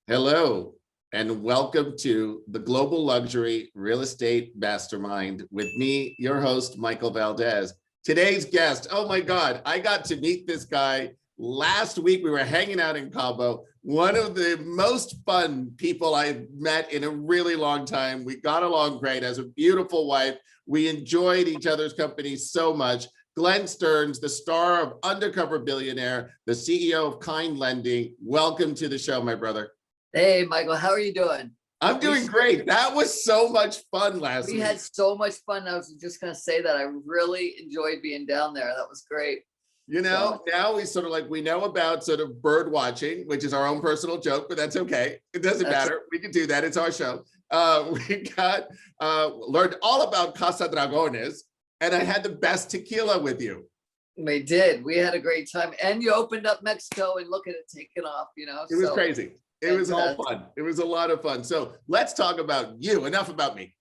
Hello, and welcome to the Global Luxury Real Estate Mastermind with me, your host, Michael Valdez. Today's guest, oh my God, I got to meet this guy last week. We were hanging out in Cabo. One of the most fun people I've met in a really long time. We got along great, has a beautiful wife. We enjoyed each other's company so much. Glenn Stearns, the star of Undercover Billionaire, the CEO of Kind Lending. Welcome to the show, my brother. Hey, Michael, how are you doing? I'm doing great. That was so much fun last week. We had so much fun. I was just going to say that I really enjoyed being down there. That was great. You know, now we sort of like, we know about sort of bird watching, which is our own personal joke, but that's okay. It doesn't matter. We can do that. It's our show. We got learned all about Casa Dragones, and I had the best tequila with you. We did. We had a great time. And you opened up Mexico and look at it taking off, you know. It was crazy. It was all fun. It was a lot of fun. So let's talk about you. Enough about me.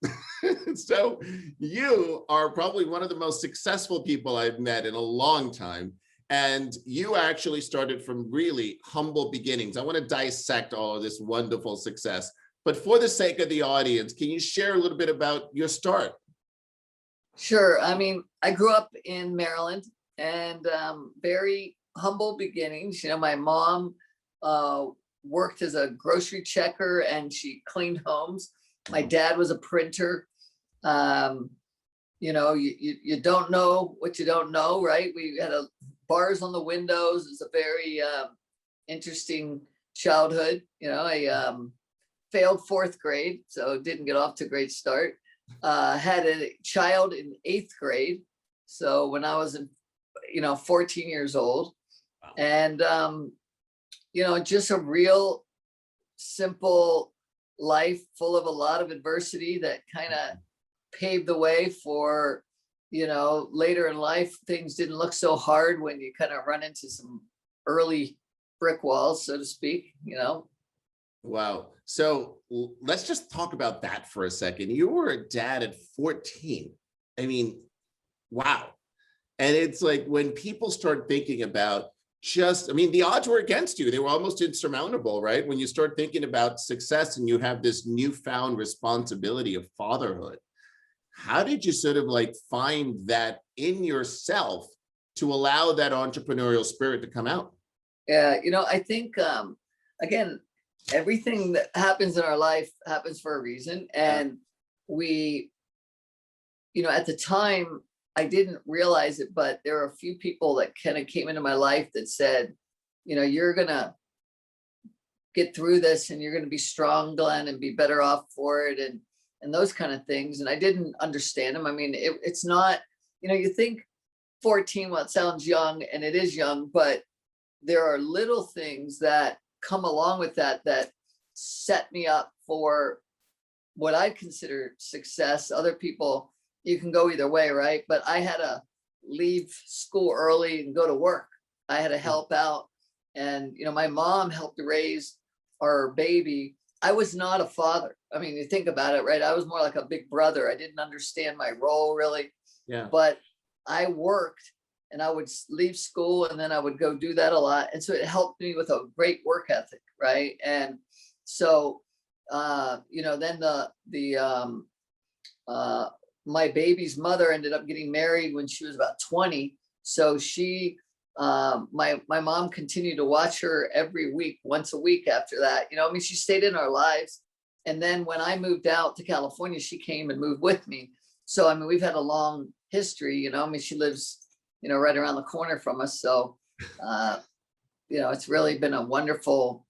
So you are probably one of the most successful people I've met in a long time. And you actually started from really humble beginnings. I want to dissect all of this wonderful success. But for the sake of the audience, can you share a little bit about your start? Sure. I mean, I grew up in Maryland and very humble beginnings. You know, my mom worked as a grocery checker and she cleaned homes. My dad was a printer. You know, you don't know what you don't know, right? We had bars on the windows. It's a very interesting childhood. You know, I failed 4th grade, so didn't get off to a great start. Had a child in 8th grade. So when I was, 14 years old. Wow. And, just a real simple life full of a lot of adversity that kind of paved the way for, later in life, things didn't look so hard when you kind of run into some early brick walls, so to speak, Wow. So let's just talk about that for a second. You were a dad at 14. I mean, wow. And it's like when people start thinking about the odds were against you. They were almost insurmountable, right? When you start thinking about success and you have this newfound responsibility of fatherhood, how did you sort of like find that in yourself to allow that entrepreneurial spirit to come out? Yeah, I think, again, everything that happens in our life happens for a reason. And we, at the time, I didn't realize it, but there are a few people that kind of came into my life that said, you're going to get through this and you're going to be strong, Glenn, and be better off for it. And those kind of things. And I didn't understand them. I mean, it's not, you think 14, well, it sounds young and it is young, but there are little things that come along with that set me up for what I consider success. Other people, you can go either way, right? But I had to leave school early and go to work. I had to help out. And, my mom helped raise our baby. I was not a father. I mean, you think about it, right? I was more like a big brother. I didn't understand my role really. Yeah. But I worked and I would leave school and then I would go do that a lot. And so it helped me with a great work ethic, right? And so, then my baby's mother ended up getting married when she was about 20. So she, my mom continued to watch her every week, once a week after that. She stayed in our lives. And then when I moved out to California, she came and moved with me. So, we've had a long history, she lives, right around the corner from us. So, it's really been a wonderful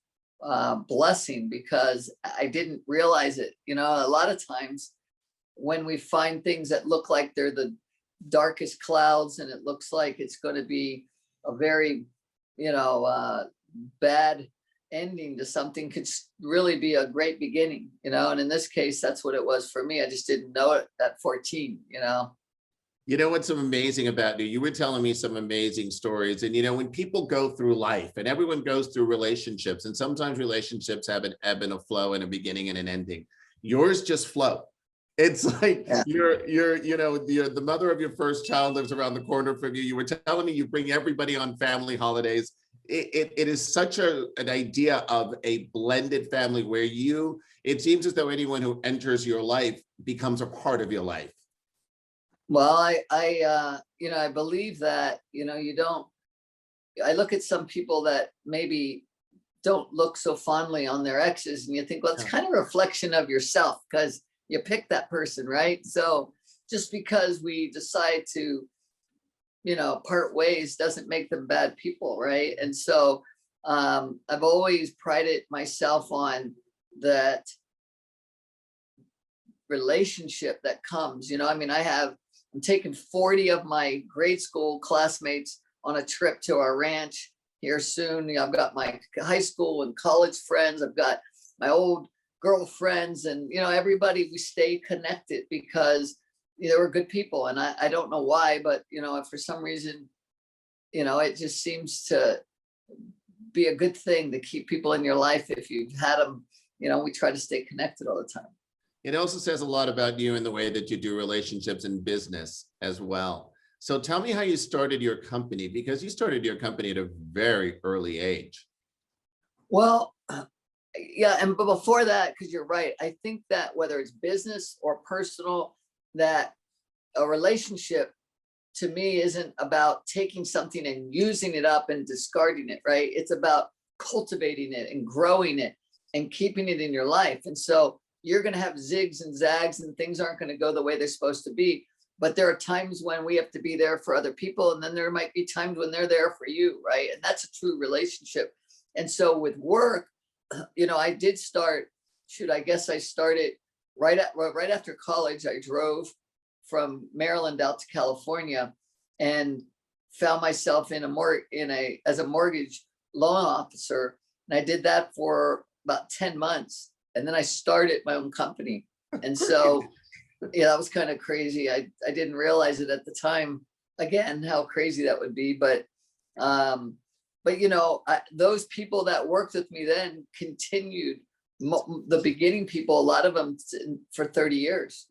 blessing because I didn't realize it. A lot of times when we find things that look like they're the darkest clouds and it looks like it's going to be a very, bad ending to something, could really be a great beginning, and in this case, that's what it was for me. I just didn't know it at 14, You know what's amazing about you? You were telling me some amazing stories. And, when people go through life and everyone goes through relationships, and sometimes relationships have an ebb and a flow and a beginning and an ending, yours just flow. It's like you're the mother of your first child lives around the corner from you. You were telling me you bring everybody on family holidays. it is such an idea of a blended family where it seems as though anyone who enters your life becomes a part of your life. Well, I believe that, I look at some people that maybe don't look so fondly on their exes, and you think, well, it's kind of a reflection of yourself because you picked that person, right? So just because we decide to, part ways doesn't make them bad people, right? And so I've always prided myself on that relationship that comes, I'm taking 40 of my grade school classmates on a trip to our ranch here soon. I've got my high school and college friends. I've got my old girlfriends, and everybody. We stay connected because they were good people, and I don't know why, but for some reason, it just seems to be a good thing to keep people in your life if you've had them. We try to stay connected all the time. It also says a lot about you in the way that you do relationships in business as well. So tell me how you started your company, because you started your company at a very early age. Well, yeah, but before that, because you're right, I think that whether it's business or personal, that a relationship to me isn't about taking something and using it up and discarding it, right? It's about cultivating it and growing it and keeping it in your life. And so you're going to have zigs and zags, and things aren't going to go the way they're supposed to be. But there are times when we have to be there for other people. And then there might be times when they're there for you, right? And that's a true relationship. And so with work, I did start, I guess I started right after college. I drove from Maryland out to California and found myself as a mortgage loan officer. And I did that for about 10 months. And then I started my own company. And so, yeah, that was kind of crazy. I didn't realize it at the time, again, how crazy that would be. But those people that worked with me then continued, the beginning people, a lot of them for 30 years,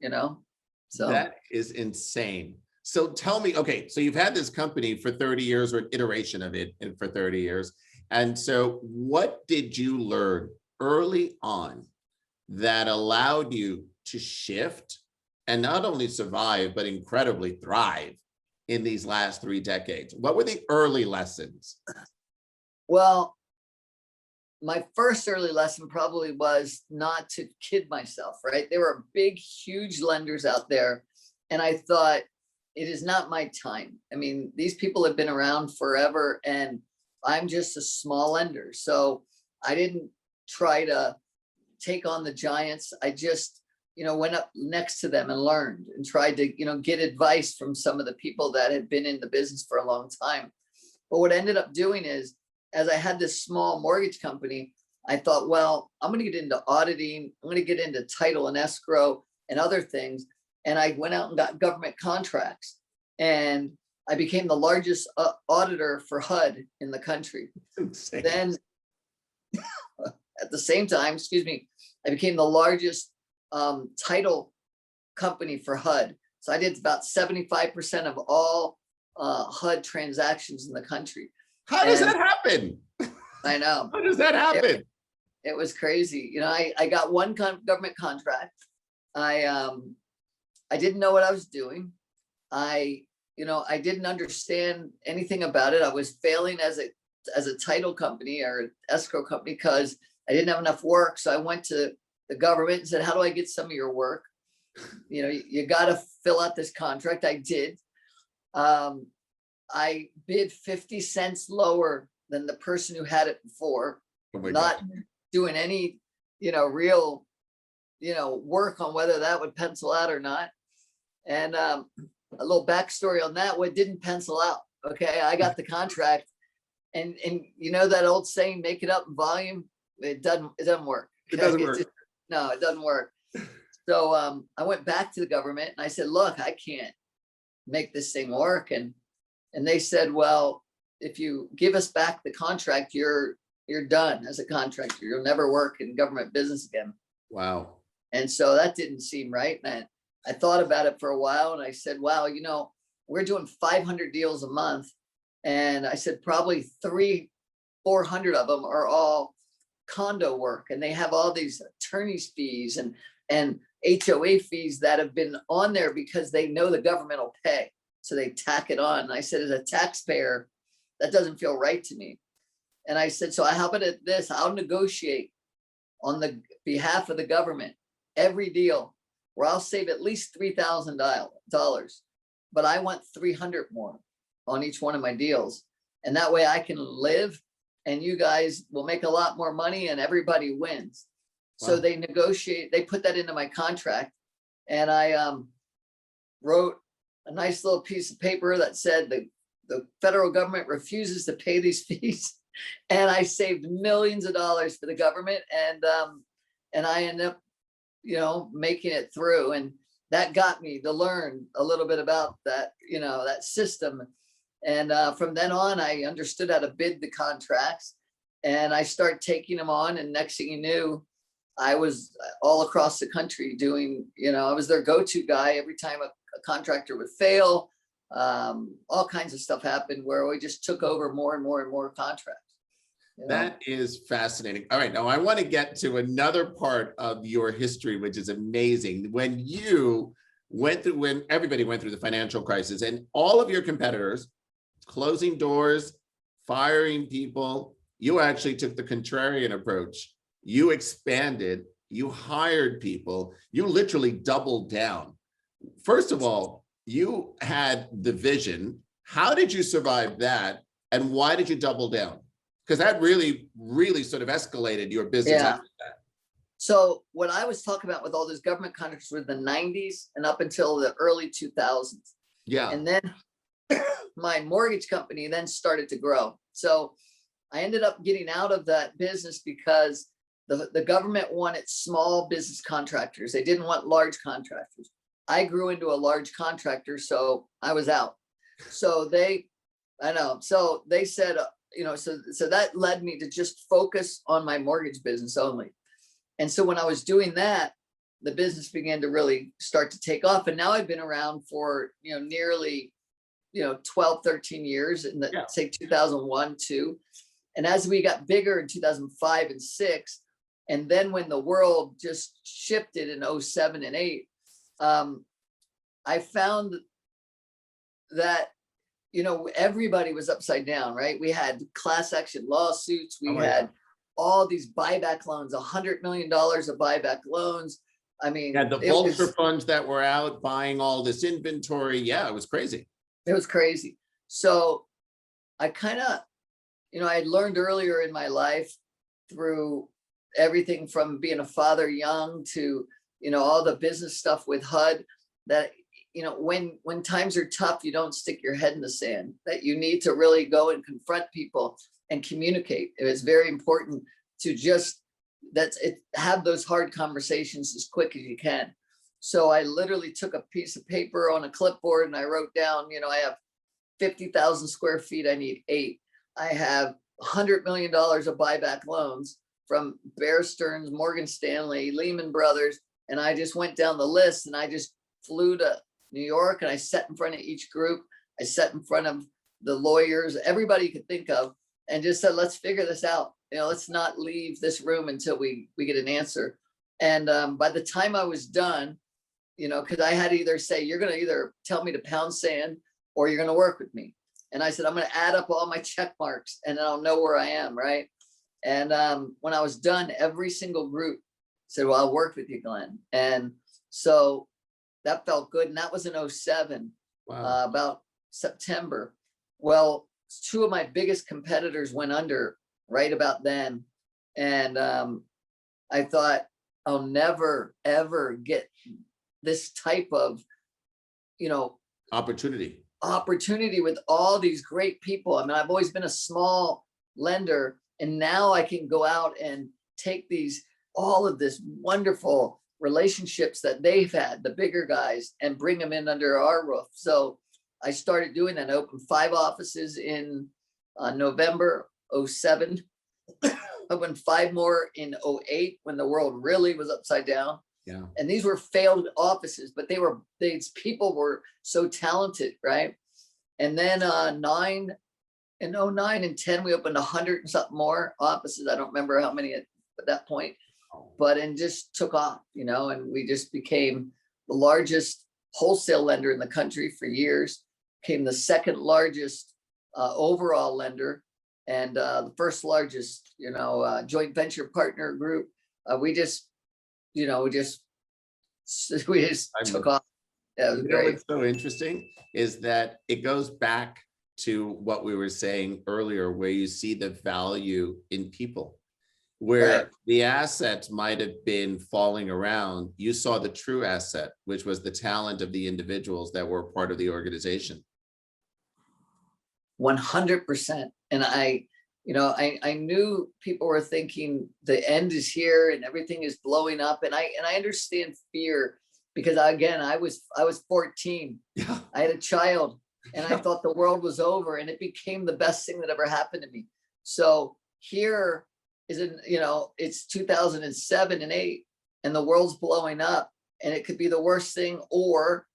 so. That is insane. So tell me, okay, so you've had this company for 30 years, or an iteration of it for 30 years. And so what did you learn early on that allowed you to shift and not only survive, but incredibly thrive in these last 3 decades? What were the early lessons? Well, my first early lesson probably was not to kid myself, right? There were big, huge lenders out there. And I thought, it is not my time. I mean, these people have been around forever, and I'm just a small lender. So I didn't try to take on the giants. I just, went up next to them and learned and tried to, get advice from some of the people that had been in the business for a long time. But what I ended up doing is, as I had this small mortgage company, I thought, well, I'm going to get into auditing. I'm going to get into title and escrow and other things. And I went out and got government contracts, and I became the largest auditor for HUD in the country. Then at the same time, I became the largest title company for HUD. So I did about 75% of all HUD transactions in the country. How does that happen? I know. How does that happen? It was crazy. I got one government contract. I didn't know what I was doing. I didn't understand anything about it. I was failing as a title company or escrow company because I didn't have enough work. So I went to the government and said, how do I get some of your work? You got to fill out this contract. I did. I bid 50 cents lower than the person who had it before, not doing any, real, work on whether that would pencil out or not. And a little backstory on that, what didn't pencil out. Okay. I got the contract, and that old saying, make it up in volume. It doesn't work. It doesn't work. No, it doesn't work. So I went back to the government and I said, look, I can't make this thing work. And they said, well, if you give us back the contract, you're done as a contractor. You'll never work in government business again. Wow. And so that didn't seem right. And I thought about it for a while, and I said, wow, we're doing 500 deals a month. And I said, probably 3 400 of them are all condo work, and they have all these attorney's fees and HOA fees that have been on there because they know the government will pay. So they tack it on. And I said, as a taxpayer, that doesn't feel right to me. And I said, so how about this? I'll negotiate on the behalf of the government every deal where I'll save at least $3,000, but I want 300 more on each one of my deals. And that way I can live and you guys will make a lot more money and everybody wins. Wow. So they negotiate, they put that into my contract. And I wrote a nice little piece of paper that said the federal government refuses to pay these fees. And I saved millions of dollars for the government. And I ended up, making it through. And that got me to learn a little bit about that, that system. And from then on, I understood how to bid the contracts and I started taking them on. And next thing you knew, I was all across the country doing, I was their go-to guy every time a contractor would fail. All kinds of stuff happened where we just took over more and more and more contracts. That is fascinating. All right, now I want to get to another part of your history, which is amazing. When everybody went through the financial crisis and all of your competitors closing doors, firing people, you actually took the contrarian approach. You expanded, you hired people, you literally doubled down. First of all, you had the vision. How did you survive that? And why did you double down? Because that really, really sort of escalated your business after that. So what I was talking about with all those government contracts were the 90s and up until the early 2000s. Yeah. And then my mortgage company then started to grow. So I ended up getting out of that business because the government wanted small business contractors. They didn't want large contractors. I grew into a large contractor, so I was out. So they said, so that led me to just focus on my mortgage business only. And so when I was doing that, the business began to really start to take off. And now I've been around for, nearly, 12, 13 years in the, say 2001, 2. And as we got bigger in 2005 and 6, and then when the world just shifted in 07 and 8, I found that, everybody was upside down, right? We had class action lawsuits. We had all these buyback loans, $100 million of buyback loans. I mean, the vulture funds that were out buying all this inventory. Yeah, it was crazy. It was crazy. So I kind of, I had learned earlier in my life through everything from being a father young to, all the business stuff with HUD that, when times are tough, you don't stick your head in the sand, that you need to really go and confront people and communicate. It is very important to just have those hard conversations as quick as you can. So I literally took a piece of paper on a clipboard and I wrote down, I have 50,000 square feet. I need 8. I have $100 million of buyback loans from Bear Stearns, Morgan Stanley, Lehman Brothers. And I just went down the list and I just flew to New York and I sat in front of each group. I sat in front of the lawyers, everybody you could think of, and just said, let's figure this out. Let's not leave this room until we get an answer. And by the time I was done, because I had to either say, you're going to either tell me to pound sand or you're going to work with me. And I said, I'm going to add up all my check marks and then I'll know where I am, right? And when I was done, every single group said, well, I'll work with you, Glenn. And so that felt good. And that was in 07, about September. Well, 2 of my biggest competitors went under right about then. And I thought, I'll never, ever get this type of, opportunity with all these great people. I mean, I've always been a small lender, and now I can go out and take all of this wonderful relationships that they've had, the bigger guys, and bring them in under our roof. So I started doing that. I opened 5 offices in November 07. I opened 5 more in 08 when the world really was upside down. Yeah. And these were failed offices, but these people were so talented, right? And then 9 in 09 and 10, we opened 100 and something more offices. I don't remember how many at that point, but and just took off, and we just became the largest wholesale lender in the country for years, became the second largest overall lender, and the first largest, joint venture partner group. We just took off. Yeah, it was great. What's so interesting is that it goes back to what we were saying earlier, where you see the value in people, where Right. the assets might have been falling around. You saw the true asset, which was the talent of the individuals that were part of the organization. 100%. And I knew people were thinking the end is here and everything is blowing up. And I understand fear, because again, I was 14. Yeah. I had a child, and I thought the world was over, and it became the best thing that ever happened to me. So here is it's 2007 and 8, and the world's blowing up, and it could be the worst thing, or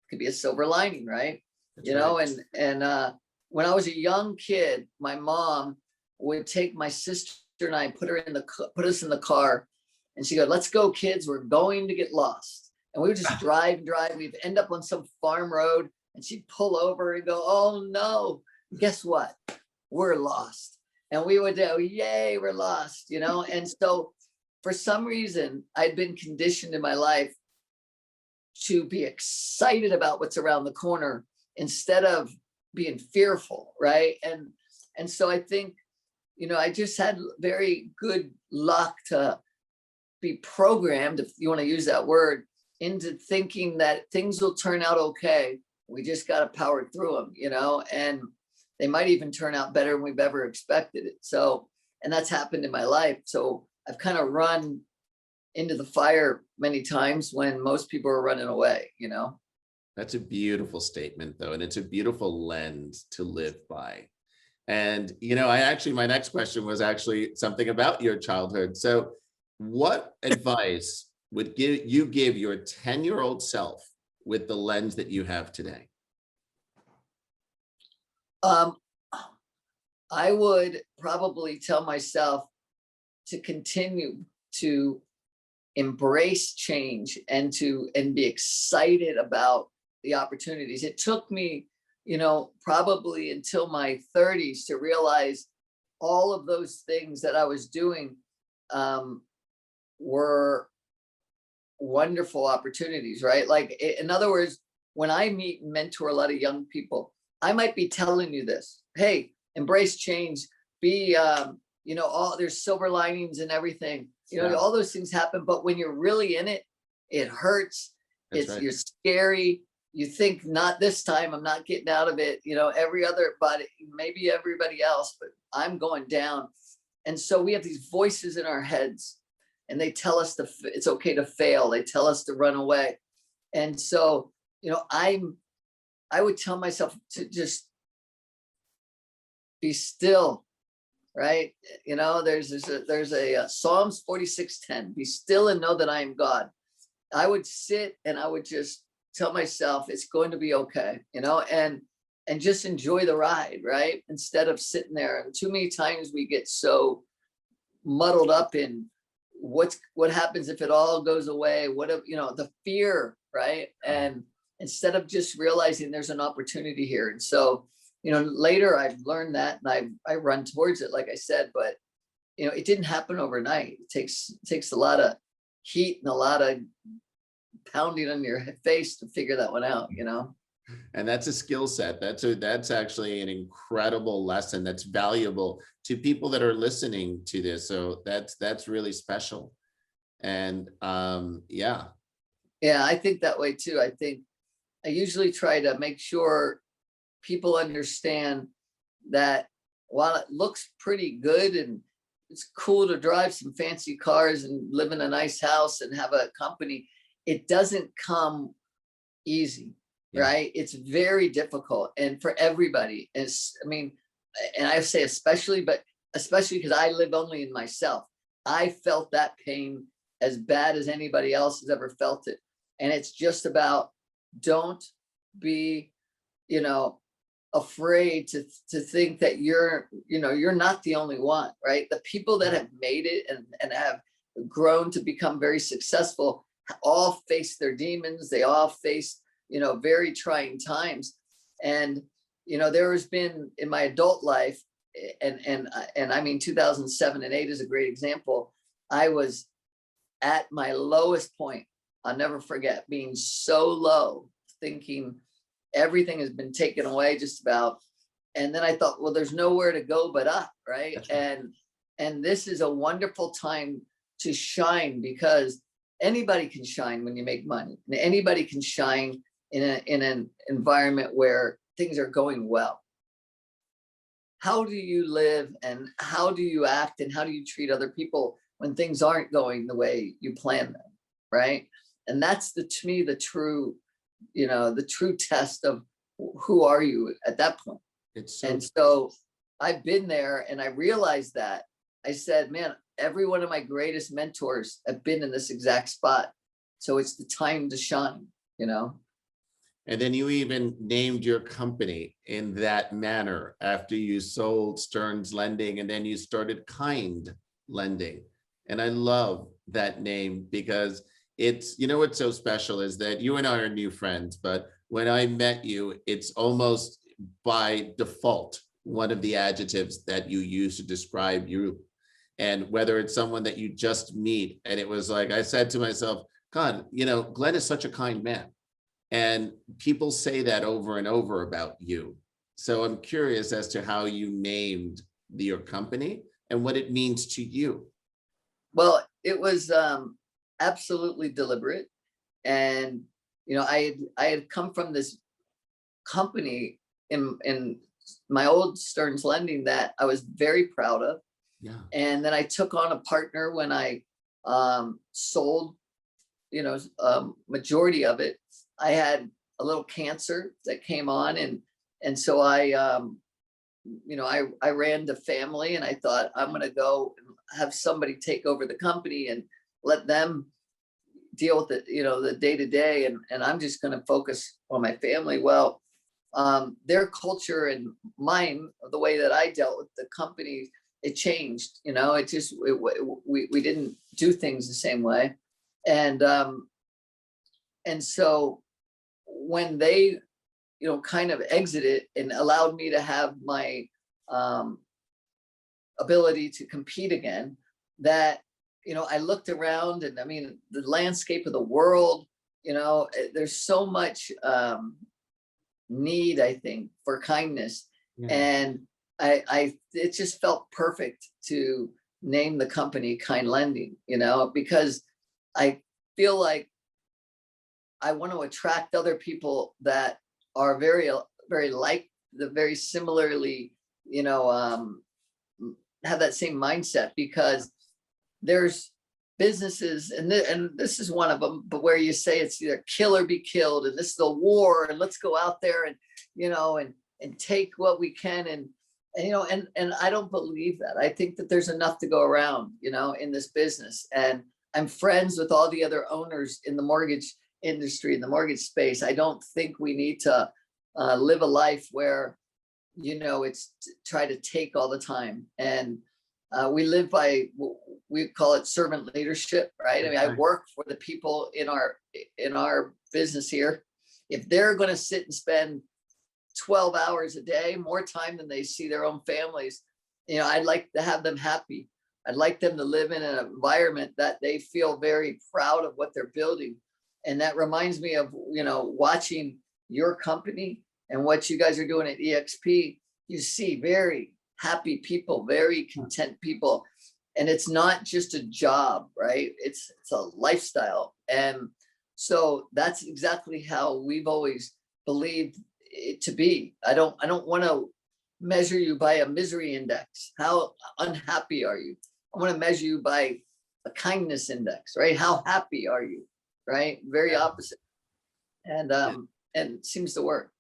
it could be a silver lining, right? That's right. And when I was a young kid, my mom would take my sister and I, put us in the car, and she go, "Let's go, kids, we're going to get lost." And we would just drive. We'd end up on some farm road, and she'd pull over and go, "Oh no, guess what? We're lost." And we would go, "Yay, we're lost," And so for some reason, I'd been conditioned in my life to be excited about what's around the corner instead of being fearful, right? And so I think, I just had very good luck to be programmed, if you want to use that word, into thinking that things will turn out okay. We just got to power through them, and they might even turn out better than we've ever expected it. So, and that's happened in my life. So I've kind of run into the fire many times when most people are running away. That's a beautiful statement, though, and it's a beautiful lens to live by. And, my next question was actually something about your childhood. So what advice would you give your 10-year-old self with the lens that you have today? I would probably tell myself to continue to embrace change and be excited about the opportunities. It took me, probably until my 30s to realize all of those things that I was doing were wonderful opportunities, right? Like, in other words, when I meet and mentor a lot of young people, I might be telling you this: hey, embrace change, be, there's silver linings and everything, all those things happen. But when you're really in it, it hurts. That's right. You're scary. You think, not this time, I'm not getting out of it. Maybe everybody else, but I'm going down. And so we have these voices in our heads, and they tell us it's okay to fail. They tell us to run away. And so, I would tell myself to just be still, right? There's a Psalms 46:10, be still and know that I am God. I would sit and I would just tell myself it's going to be okay, and just enjoy the ride, right? Instead of sitting there. And too many times we get so muddled up in what happens if it all goes away, the fear, right? And instead of just realizing there's an opportunity here. And so, later I've learned that, and I run towards it, like I said, but it didn't happen overnight. It takes a lot of heat and a lot of pounding on your face to figure that one out. And that's a skill set. That's actually an incredible lesson that's valuable to people that are listening to this. So that's really special. And yeah, I think that way too. I think I usually try to make sure people understand that while it looks pretty good and it's cool to drive some fancy cars and live in a nice house and have a company, it doesn't come easy, right? It's very difficult, and for everybody. And I say especially because I live only in myself. I felt that pain as bad as anybody else has ever felt it. And it's just about, don't be, afraid to think that you're not the only one, right? The people that have made it and have grown to become very successful all face their demons. They all face, very trying times. And, there has been in my adult life, and I mean, 2007 and 8 is a great example. I was at my lowest point. I'll never forget being so low, thinking everything has been taken away just about. And then I thought, well, there's nowhere to go but up, right? And this is a wonderful time to shine, because anybody can shine when you make money. And anybody can shine in an environment where things are going well. How do you live, and how do you act, and how do you treat other people when things aren't going the way you plan them, right? And that's to me, the true test of who are you at that point. And so I've been there, and I realized that. I said, man, every one of my greatest mentors have been in this exact spot. So it's the time to shine, And then you even named your company in that manner after you sold Stearns Lending, and then you started Kind Lending. And I love that name, because it's, what's so special is that you and I are new friends, but when I met you, it's almost by default one of the adjectives that you use to describe you. And whether it's someone that you just meet, and it was like, I said to myself, God, Glenn is such a kind man. And people say that over and over about you. So I'm curious as to how you named your company and what it means to you. Well, it was absolutely deliberate. And, I had come from this company in my old Stearns Lending that I was very proud of. Yeah. And then I took on a partner when I sold, majority of it. I had a little cancer that came on, and so I ran the family, and I thought, I'm going to go and have somebody take over the company and let them deal with it, the day to day, and I'm just going to focus on my family. Well, their culture and mine, the way that I dealt with the company, it changed. We didn't do things the same way, and so when they, kind of exited and allowed me to have my ability to compete again, that, I looked around, and I mean, the landscape of the world, there's so much need, I think, for kindness. Yeah. And it just felt perfect to name the company Kind Lending, because I feel like I want to attract other people that are very, very very similarly, have that same mindset, because there's businesses, and this is one of them, but where you say it's either kill or be killed, and this is the war, and let's go out there and, and take what we can. And I don't believe that. I think that there's enough to go around, in this business. And I'm friends with all the other owners in the mortgage industry, in the mortgage space. I don't think we need to live a life where, it's try to take all the time. And we live by, we call it servant leadership, right? I mean, I work for the people in our business here. If they're going to sit and spend 12 hours a day, more time than they see their own families, I'd like to have them happy. I'd like them to live in an environment that they feel very proud of what they're building. And that reminds me of, watching your company and what you guys are doing at EXP. You see very happy people, very content people. And it's not just a job, right? It's a lifestyle. And so that's exactly how we've always believed it to be. I don't want to measure you by a misery index. How unhappy are you? I want to measure you by a kindness index, right? How happy are you? Right? Very opposite. And it seems to work.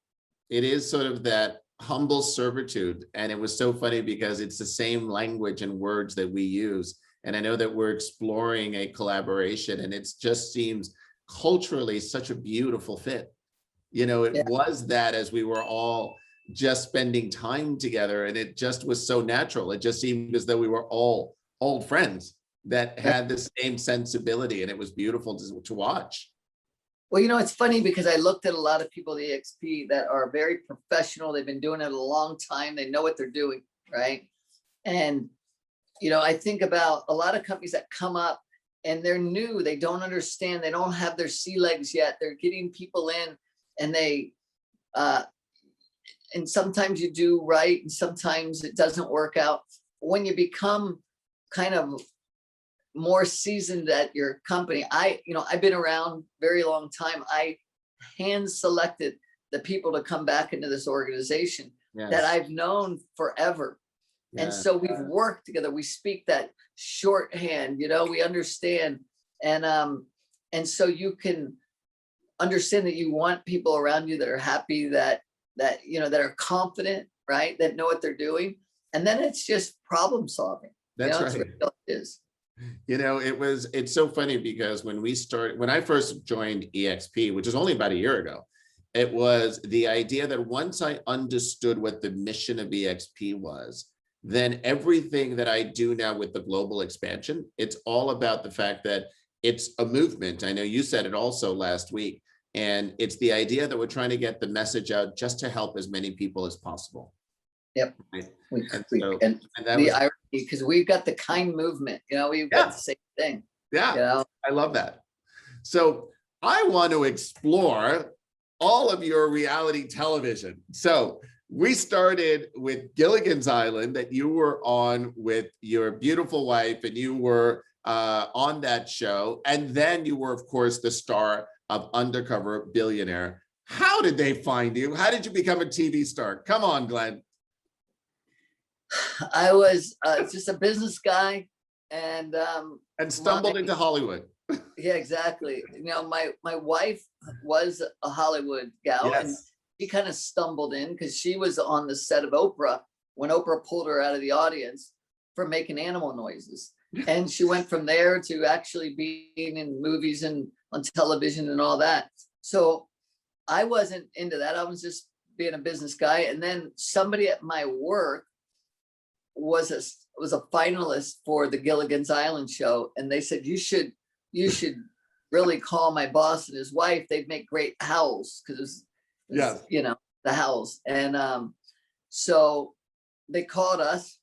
It is sort of that humble servitude. And it was so funny because it's the same language and words that we use. And I know that we're exploring a collaboration, and it just seems culturally such a beautiful fit. It was that, as we were all just spending time together. And it just was so natural. It just seemed as though we were all old friends that had the same sensibility, and it was beautiful to watch. Well, you know, it's funny because I looked at a lot of people at EXP that are very professional. They've been doing it a long time. They know what they're doing, right? And, you know, I think about a lot of companies that come up and they're new. They don't understand. They don't have their sea legs yet. They're getting people in, and and sometimes you do right, and sometimes it doesn't work out. When you become kind of more seasoned at your company, I've been around very long time. I hand selected the people to come back into this organization that I've known forever. And so we've worked together. We speak that shorthand, you know, we understand. And so you can understand that you want people around you that are happy, that are confident, right? That know what they're doing. And then it's just problem solving. That's right. That's what it is. You know, it's so funny because when I first joined EXP, which is only about a year ago, it was the idea that once I understood what the mission of EXP was, then everything that I do now with the global expansion, it's all about the fact that it's a movement. I know you said it also last week, and it's the idea that we're trying to get the message out just to help as many people as possible. Yep. Right? And the irony, because we've got the kind movement, you know, we've got the same thing. Yeah, you know? I love that. So I want to explore all of your reality television. So we started with Gilligan's Island that you were on with your beautiful wife, and you were on that show. And then you were, of course, the star of Undercover Billionaire. How did they find you? How did you become a TV star? Come on, Glenn. I was just a business guy, and stumbled into Hollywood. Yeah, exactly. You know, my wife was a Hollywood gal, and she kind of stumbled in because she was on the set of Oprah when Oprah pulled her out of the audience for making animal noises. And she went from there to actually being in movies and on television and all that. So I wasn't into that. I was just being a business guy. And then somebody at my work was a finalist for the Gilligan's Island show, and they said you should really call my boss and his wife. They'd make great howls, because you know, the howls. And so they called us.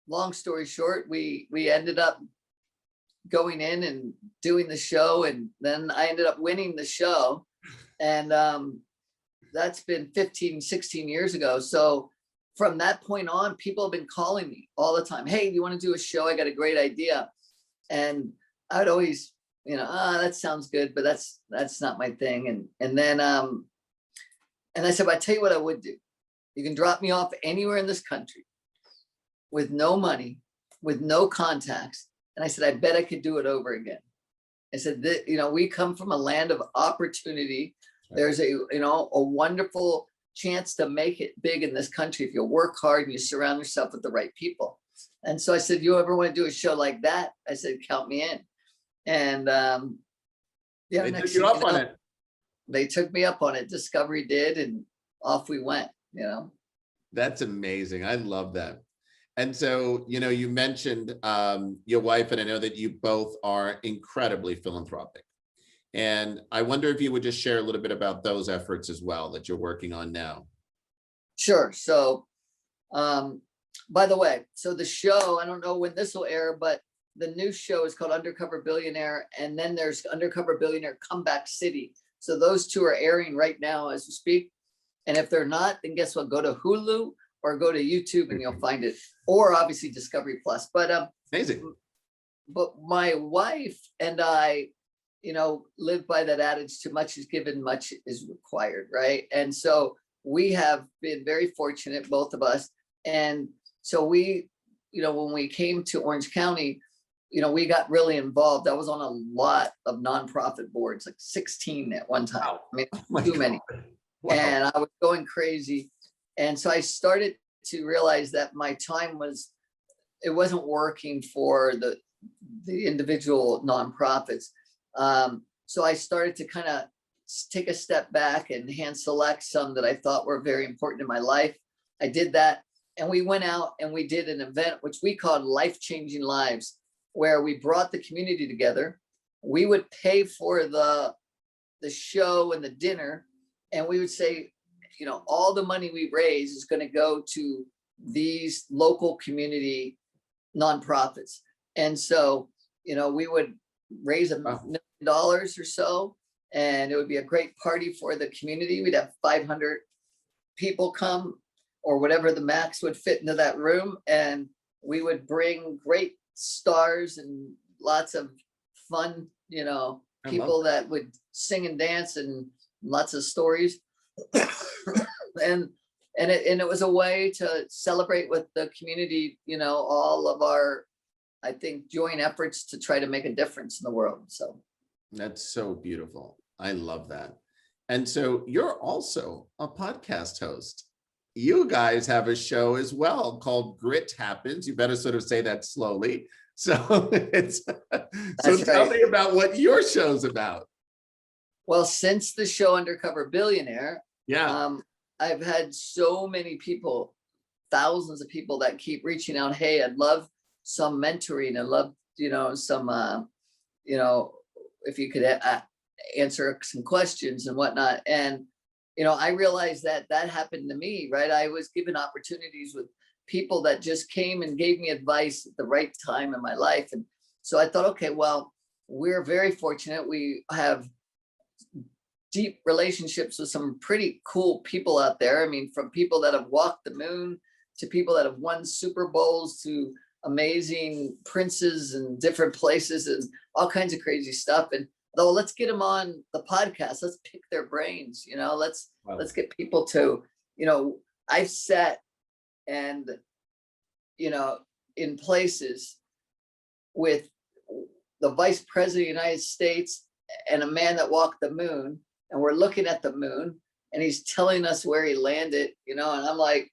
Long story short, we ended up going in and doing the show, and then I ended up winning the show. And that's been 15, 16 years ago. So from that point on, people have been calling me all the time. Hey, do you want to do a show? I got a great idea. And I'd always, that sounds good, but that's not my thing. And then I said, I tell you what I would do. You can drop me off anywhere in this country with no money, with no contacts. And I said, I bet I could do it over again. I said, we come from a land of opportunity. There's a wonderful chance to make it big in this country if you work hard and you surround yourself with the right people. And so I said, you ever want to do a show like that? I said, count me in. And they took you up on it. They took me up on it. Discovery did, and off we went. That's amazing. I love that. And so, you mentioned your wife, and I know that you both are incredibly philanthropic. And I wonder if you would just share a little bit about those efforts as well that you're working on now. Sure. So, by the way, so the show, I don't know when this will air, but the new show is called Undercover Billionaire. And then there's Undercover Billionaire Comeback City. So those two are airing right now as we speak. And if they're not, then guess what? Go to Hulu or go to YouTube and you'll find it, or obviously Discovery Plus. But amazing. But my wife and I, live by that adage, too much is given, much is required, right? And so we have been very fortunate, both of us. And so we, when we came to Orange County, we got really involved. I was on a lot of nonprofit boards, like 16 at one time. Wow. I mean, too many. Wow. And I was going crazy. And so I started to realize that my time it wasn't working for the individual nonprofits. So I started to kind of take a step back and hand select some that I thought were very important in my life. I did that. And we went out and we did an event, which we called Life Changing Lives, where we brought the community together. We would pay for the show and the dinner. And we would say, you know, all the money we raise is going to go to these local community nonprofits. And so, you know, we would raise $1 million or so, and it would be a great party for the community. We'd have 500 people come, or whatever the max would fit into that room. And we would bring great stars and lots of fun, you know, people that would sing and dance and lots of stories. and it was a way to celebrate with the community, you know, all of our, I think, joint efforts to try to make a difference in the world. So that's so beautiful. I love that. And so you're also a podcast host. You guys have a show as well called Grit Happens. You better sort of say that slowly. So it's so tell me about what your show's about. Well, since the show Undercover Billionaire, I've had so many people, thousands of people that keep reaching out. Hey, I'd love some mentoring. I'd love, you know, some, you know, if you could answer some questions and whatnot. And, you know, I realized that happened to me, right? I was given opportunities with people that just came and gave me advice at the right time in my life. And so I thought, okay, well, we're very fortunate. We have deep relationships with some pretty cool people out there. I mean, from people that have walked the moon to people that have won Super Bowls to amazing princes and different places and all kinds of crazy stuff. And though, let's get them on the podcast. Let's pick their brains, you know, let's get people to, you know, I've sat and, you know, in places with the Vice President of the United States and a man that walked the moon, and we're looking at the moon and he's telling us where he landed, you know, and I'm like,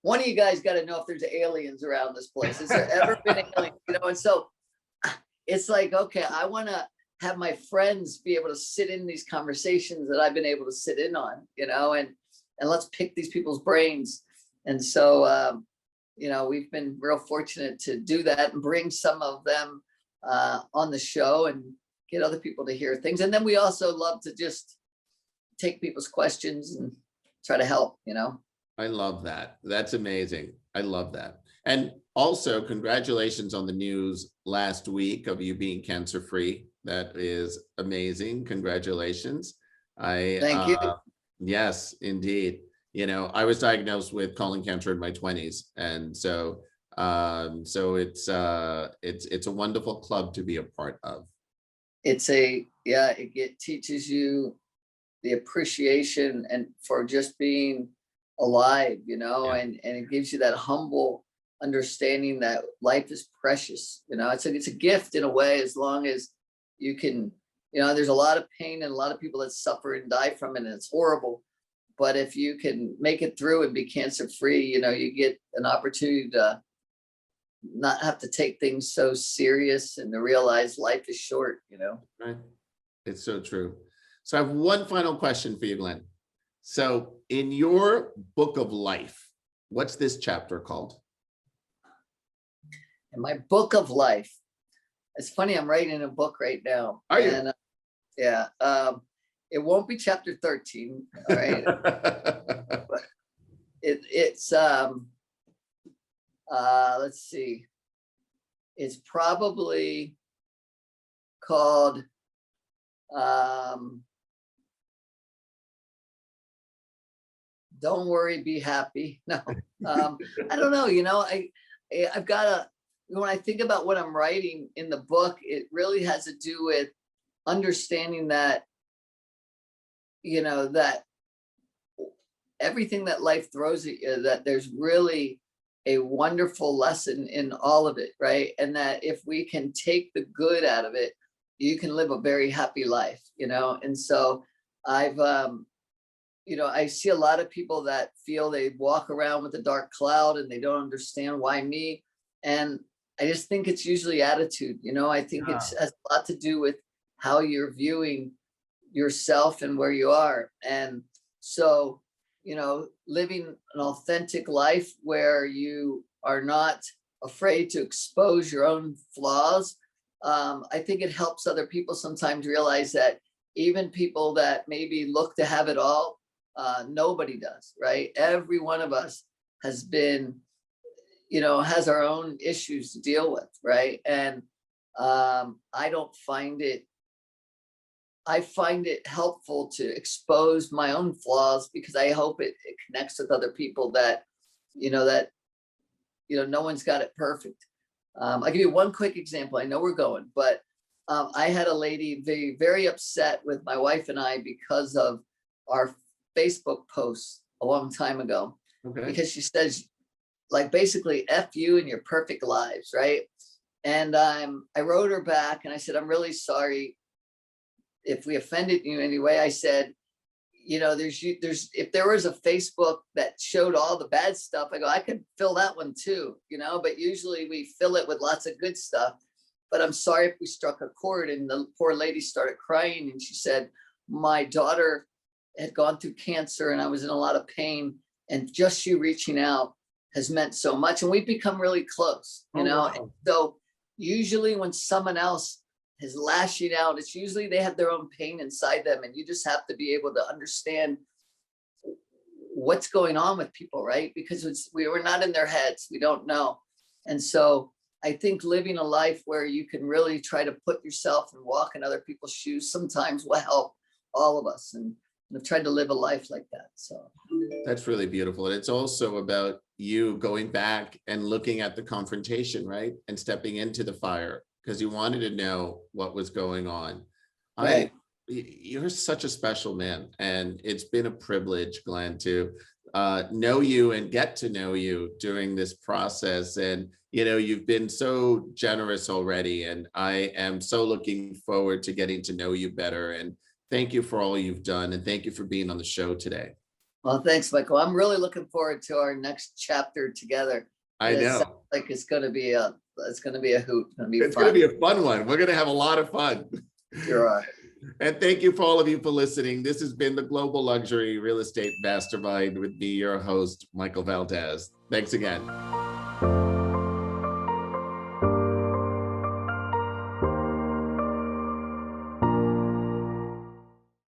one of you guys got to know if there's aliens around this place. Has there ever been aliens? You know, and so it's like, okay, I want to have my friends be able to sit in these conversations that I've been able to sit in on, you know, and let's pick these people's brains. And so, you know, we've been real fortunate to do that and bring some of them on the show and get other people to hear things. And then we also love to just take people's questions and try to help, you know. I love that. That's amazing. I love that. And also congratulations on the news last week of you being cancer-free. That is amazing. Congratulations. Thank you. Yes, indeed. You know, I was diagnosed with colon cancer in my 20s. And so it's a wonderful club to be a part of. It teaches you the appreciation and for just being alive, you know, and it gives you that humble understanding that life is precious. You know, it's a gift in a way, as long as you can, you know, there's a lot of pain and a lot of people that suffer and die from it, and it's horrible. But if you can make it through and be cancer free, you know, you get an opportunity to not have to take things so serious and to realize life is short, you know. Right. It's so true. So I have one final question for you, Glenn. So in your book of life, what's this chapter called? In my book of life, it's funny, I'm writing a book right now. Are you? And it won't be chapter 13. All right. But it's let's see. It's probably called Don't Worry, Be Happy. No, I don't know. You know, I've got when I think about what I'm writing in the book, it really has to do with understanding that, you know, that everything that life throws at you, that there's really a wonderful lesson in all of it, right? And that if we can take the good out of it, you can live a very happy life, you know? And so I've, you know, I see a lot of people that feel they walk around with a dark cloud and they don't understand why me. And I just think it's usually attitude, you know. I think it has a lot to do with how you're viewing yourself and where you are. And so, living an authentic life where you are not afraid to expose your own flaws. I think it helps other people sometimes realize that even people that maybe look to have it all, nobody does, right? Every one of us has been, has our own issues to deal with, right? And I find it helpful to expose my own flaws because I hope it connects with other people that no one's got it perfect. I'll give you one quick example. I know we're going, but I had a lady very, very upset with my wife and I because of our Facebook posts a long time ago. Okay. Because she says, like, basically, F you and your perfect lives, right? And I wrote her back and I said, I'm really sorry if we offended you in any way. I said, there's if there was a Facebook that showed all the bad stuff, I go, I could fill that one too, but usually we fill it with lots of good stuff. But I'm sorry if we struck a chord. And the poor lady started crying and she said, my daughter had gone through cancer and I was in a lot of pain. And just you reaching out has meant so much. And we've become really close, Wow. So usually when someone else is lashing out, it's usually they have their own pain inside them. And you just have to be able to understand what's going on with people, right? Because we're not in their heads. We don't know. And so I think living a life where you can really try to put yourself and walk in other people's shoes sometimes will help all of us. And I've tried to live a life like that. So that's really beautiful. And it's also about you going back and looking at the confrontation, right? And stepping into the fire because you wanted to know what was going on. right. You're such a special man. And it's been a privilege, Glenn, to know you and get to know you during this process. And, you've been so generous already. And I am so looking forward to getting to know you better. And thank you for all you've done. And thank you for being on the show today. Well, thanks, Michael. I'm really looking forward to our next chapter together. I know. Like it's going to be a hoot. It's going to be It's fun. going to be a fun one. We're going to have a lot of fun. You're right. And thank you for all of you for listening. This has been the Global Luxury Real Estate Mastermind with me, your host, Michael Valdez. Thanks again.